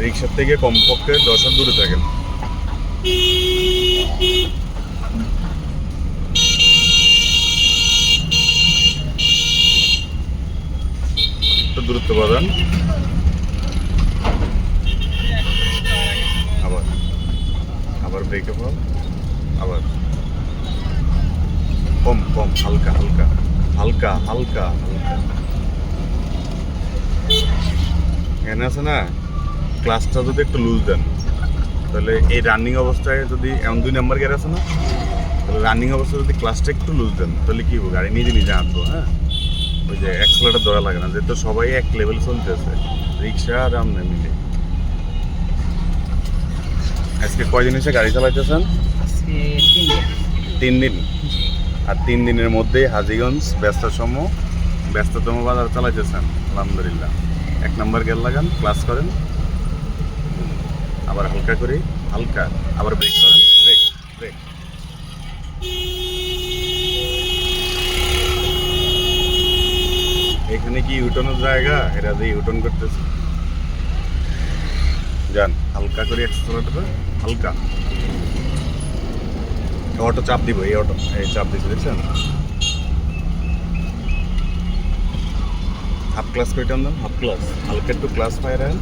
রিক্সার থেকে কমপক্ষে 10 হাত দূরে থাকেন। একটু দূরত্ব বাড়ান। আবার আবার ব্রেকে পাও, আবার কম কম, হালকা হালকা হালকা হালকা হালকা। এখানে আছে না, ক্লাসটা যদি একটু লুজ দেন তাহলে এই রানিং অবস্থায়, যদি এমন 2 নাম্বার গিয়ার আছে না, তাহলে রানিং অবস্থায় যদি ক্লাসটা একটু লুজ দেন তাহলে কি হবে, গাড়ি নিজে নিজে আঁটবো। হ্যাঁ, ওই যে অ্যাক্সেলেটার ধরা লাগে না, যেহেতু সবাই এক লেভেল চলতেছে, রিক্সা আর আমনে মিলে। আজকে কয়দিন এসে গাড়ি চালাইতেছেন? আজকে 3 দিন। 3 দিন। আর 3 দিনের মধ্যেই হাজীগঞ্জ ব্যস্ততম বাজার চালাইতেছেন। আলহামদুলিল্লাহ। 1 নাম্বার গিয়ার লাগান, ক্লাস করেন, আবার হালকা করে, হালকা, আবার ব্রেক করেন, ব্রেক ব্রেক। এখানে কি ইউটনের জায়গা? এরা যে ইউটন করতেছে, যান হালকা করে অ্যাক্সেলারেটর, হালকা। অটো চাপ দিব, এই অটো এই চাপ দিচ্ছে, দেখছেন? হাফ ক্লাস করে টান দেন, হাফ ক্লাস, হালকা একটু ক্লাস ফায়ার।